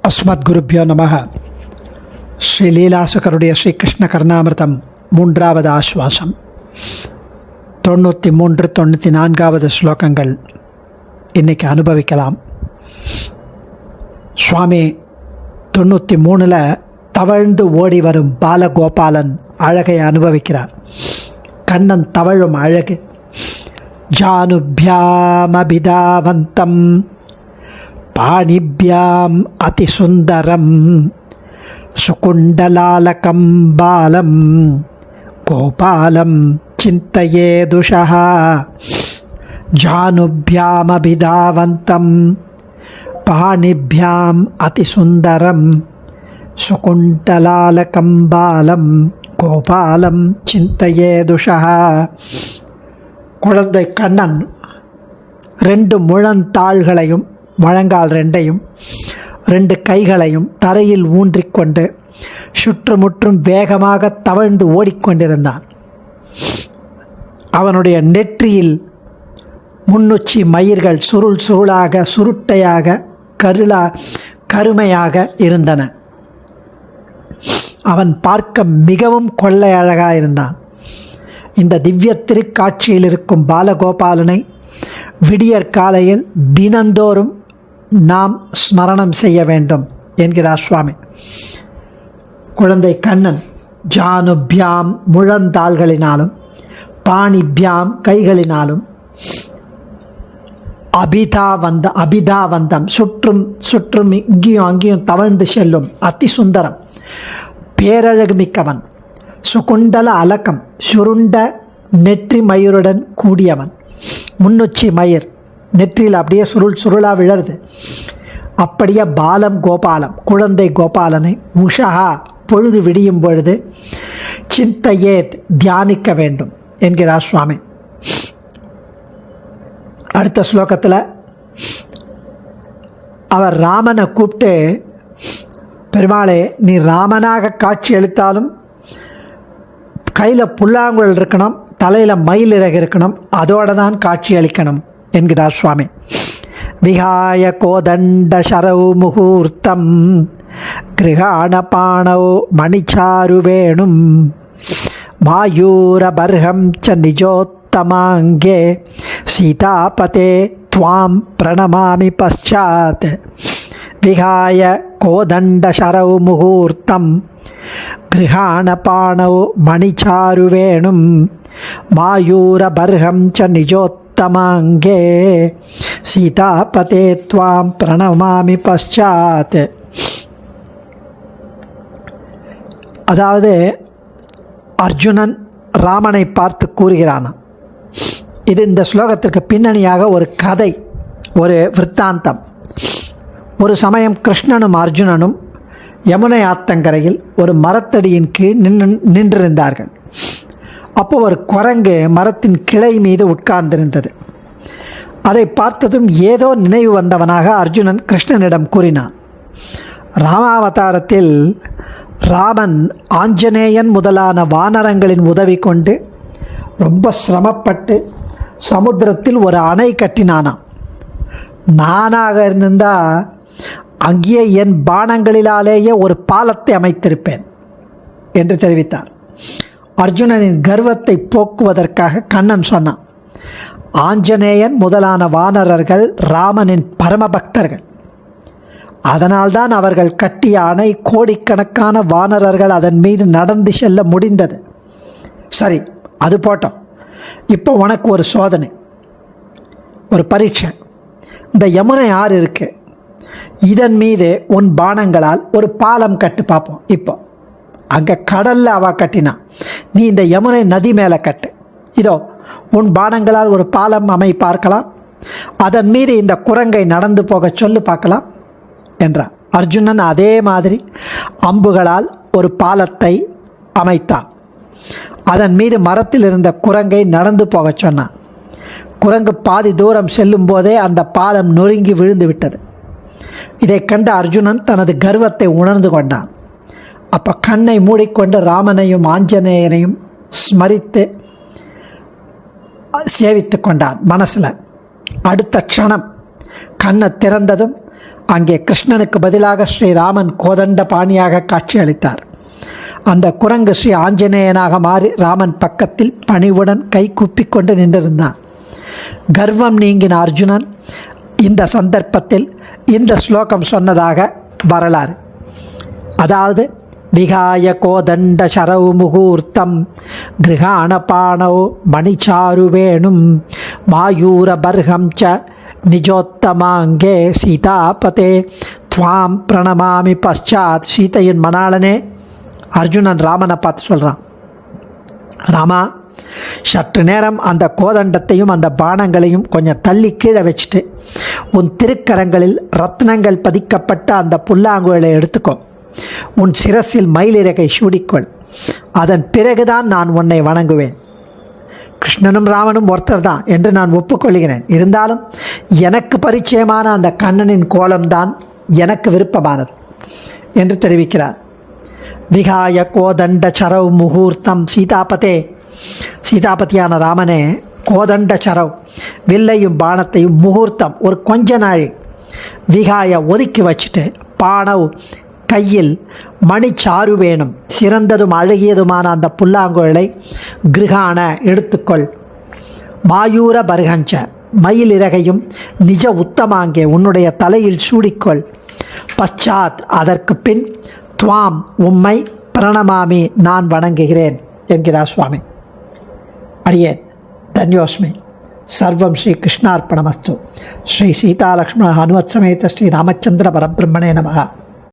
அஸ்மத்குருப்யோ நமः. ஸ்ரீ லீலாசுகருடைய ஸ்ரீ கிருஷ்ண கர்ணாமிர்தம் 3வது ஆஸ்வாசம் 93, 94வது ஸ்லோகங்கள் இன்றைக்கி அனுபவிக்கலாம். சுவாமி 93ல் தவழ்ந்து ஓடி வரும் பாலகோபாலன் அழகை அனுபவிக்கிறார். கண்ணன் தவழும் அழகு. ஜானுபியாமபிதாவந்தம் பாணிபியாம் அதிசுந்தரம் சுகுண்டலாலகம் பாலம் கோபாலம் சிந்தயேதுஷः. ஜானுபியாமபிதாவந்தம் பாணிபியாம் அதிசுந்தரம் சுகுண்டலாலகம் பாலம் கோபாலம் சிந்தயேதுஷः. குழந்தை கண்ணன் 2 முழந்தாள்களையும் முழங்கால் 2ஐயும் 2 கைகளையும் தரையில் ஊன்றிக்கொண்டு சுற்றுமுற்றும் வேகமாக தவழ்ந்து ஓடிக்கொண்டிருந்தான். அவனுடைய நெற்றியில் முன்னுச்சி மயிர்கள் சுருள் சுருளாக சுருட்டையாக கருமையாக இருந்தன. அவன் பார்க்க மிகவும் கொள்ளை அழகாக இருந்தான். இந்த திவ்ய திருக்காட்சியில் இருக்கும் பாலகோபாலனை விடியற் காலையில் தினந்தோறும் நாம் ஸ்மரணம் செய்ய வேண்டும் என்கிறார் சுவாமி. குழந்தை கண்ணன் ஜானுபியாம் முழந்தாள்களினாலும் பாணிபியாம் கைகளினாலும் அபிதாவந்தம் சுற்றும் இங்கேயும் அங்கேயும் தவழ்ந்து செல்லும் அதிசுந்தரம் பேரழகு மிக்கவன். சுகுண்டல அலக்கம் சுருண்ட நெற்றி மயிருடன் கூடியவன். முன்னுச்சி மயிர் நெற்றியில் அப்படியே சுருளாக விழருது. அப்படியே பாலம் கோபாலம் குழந்தை கோபாலனை உஷா பொழுது விடியும் பொழுது சிந்தையேத் தியானிக்க வேண்டும் என்கிறார் சுவாமி. அடுத்த ஸ்லோகத்தில் அவர் ராமனை கூப்பிட்டு, பெருமாளே நீ ராமனாக காட்சி அளித்தாலும் கையில் புல்லாங்குழல் இருக்கணும், தலையில் மயில் இறகு இருக்கணும், அதோடு தான் காட்சி அளிக்கணும் என்கிறார் சுவாமி. விகாய கோதண்ட சரௌ முகூர்த்தம் கிருகாண பாணௌ மணிச்சாரு வேணும் மாயூரபர்ஹம் ச நிஜோத்தமாங்கே சீதாபதே த்வாம் பிரணமாமி பశ్చాத். விகாய கோதண்ட சரௌ முகூர்த்தம் கிருகாண பாணௌ மணிச்சாரு வேணும் மாயூரபர்ஹம் ச நிஜோத்தமாங்கே சீதாபதே த்வாம் பிரணமாமி பశ్చాத். அதாவது அர்ஜுனன் ராமனை பார்த்து கூறுகிறானா. இது இந்த ஸ்லோகத்திற்கு பின்னணியாக ஒரு கதை, ஒரு விற்த்தாந்தம். ஒரு சமயம் கிருஷ்ணனும் அர்ஜுனனும் யமுனை ஆத்தங்கரையில் ஒரு மரத்தடியின் கீழ் நின்றிருந்தார்கள். அப்போ ஒரு குரங்கு மரத்தின் கிளை மீது உட்கார்ந்திருந்தது. அதை பார்த்ததும் ஏதோ நினைவு வந்தவனாக அர்ஜுனன் கிருஷ்ணனிடம் கூறினான். ராமாவதாரத்தில் ராமன் ஆஞ்சநேயன் முதலான வானரங்களின் உதவி கொண்டு ரொம்ப சிரமப்பட்டு சமுத்திரத்தில் ஒரு அணை கட்டினானாம். நானாக இருந்திருந்தால் அங்கேயே என் பானங்களிலாலேயே ஒரு பாலத்தை அமைத்திருப்பேன் என்று தெரிவித்தார். அர்ஜுனனின் கர்வத்தை போக்குவதற்காக கண்ணன் சொன்னான், ஆஞ்சநேயன் முதலான வானரர்கள் ராமனின் பரமபக்தர்கள். அதனால்தான் அவர்கள் கட்டிய அணை கோடிக்கணக்கான வானரர்கள் அதன் மீது நடந்து செல்ல முடிந்தது. சரி, அது போட்டோம். இப்போ உனக்கு ஒரு சோதனை, ஒரு பரீட்சை. இந்த யமுனை ஆறு இருக்கு, இதன் மீது உன் பானங்களால் ஒரு பாலம் கட்டு பார்ப்போம். இப்போ அங்கே கடலில் அவ கட்டினா, நீ இந்த யமுனை நதி மேலே கட்டு. இதோ உன் பானங்களால் ஒரு பாலம் பார்க்கலாம். அதன் மீது இந்த குரங்கை நடந்து போக சொல்லு பார்க்கலாம் என்றார். அர்ஜுனன் அதே மாதிரி அம்புகளால் ஒரு பாலத்தை அமைத்தான். அதன் மீது மரத்தில் இருந்த குரங்கை நடந்து போக சொன்னான். குரங்கு பாதி தூரம் செல்லும் போதே அந்த பாலம் நொறுங்கி விழுந்து விட்டது. இதை கண்ட அர்ஜுனன் தனது கர்வத்தை உணர்ந்து கொண்டான். அப்போ கண்ணை மூடிக்கொண்டு ராமனையும் ஆஞ்சநேயனையும் ஸ்மரித்து சேவித்து கொண்டான் மனசில். அடுத்த க்ஷணம் கண்ணை திறந்ததும் அங்கே கிருஷ்ணனுக்கு பதிலாக ஸ்ரீராமன் கோதண்ட பாணியாக காட்சியளித்தார். அந்த குரங்கு ஸ்ரீ ஆஞ்சநேயனாக மாறி ராமன் பக்கத்தில் பணிவுடன் கை கூப்பிக்கொண்டு நின்றிருந்தான். கர்வம் நீங்கின அர்ஜுனன் இந்த சந்தர்ப்பத்தில் இந்த ஸ்லோகம் சொன்னதாக வரலாறு. அதாவது, விகாய கோதண்ட சரவு முகூர்த்தம் கிருஹாண பாணவ் மணிச்சாரு வேணும் மாயூர பர்ஹம் ச நிஜோத்தமாங்கே சீதாபதே துவாம் பிரணமாமி பశ్చాத். சீதையின் மணாளனே, அர்ஜுனன் ராமனை பார்த்து சொல்கிறான், ராமா, சற்று நேரம் அந்த கோதண்டத்தையும் அந்த பானங்களையும் கொஞ்சம் தள்ளி கீழே வச்சுட்டு உன் திருக்கரங்களில் ரத்னங்கள் பதிக்கப்பட்ட அந்த புல்லாங்குழலை எடுத்துக்கோ. உன் சிரசில் மயிலிறகை சூடிக்கொள். அதன் பிறகுதான் நான் உன்னை வணங்குவேன். கிருஷ்ணனும் ராமனும் ஒருத்தர் தான் என்று நான் ஒப்புக்கொள்கிறேன். இருந்தாலும் எனக்கு பரிச்சயமான அந்த கண்ணனின் கோலம்தான் எனக்கு விருப்பமானது என்று தெரிவிக்கிறார். விகாய கோதண்ட சரவ் முகூர்த்தம் சீதாபதே. சீதாபதியான ராமனே, கோதண்ட சரவ் வில்லையும் பானத்தையும் முகூர்த்தம் ஒரு கொஞ்ச நாள் விகாய ஒதுக்கி வச்சுட்டு பானவ் கையில் மணிச்சாரு வேணும் சிறந்ததும் அழகியதுமான அந்த புல்லாங்குழலை கிருஹான எடுத்துக்கொள். மாயூர பர்ஹஞ்ச மயிலிறகையும் நிஜ உத்தமாங்கே உன்னுடைய தலையில் சூடிக்கொள். பశ్చాத் அதற்கு பின் துவாம் உம்மை பிரணமாமி நான் வணங்குகிறேன் என்கிறார் சுவாமி. அடியேன் தன்யோஸ்மி. சர்வம் ஸ்ரீ கிருஷ்ணார்ப்பணமஸ்து. ஸ்ரீ சீதாலக்ஷ்மண ஹனுமத் சமேத ஸ்ரீ ராமச்சந்திர பரபிரம்மணே நமஹ.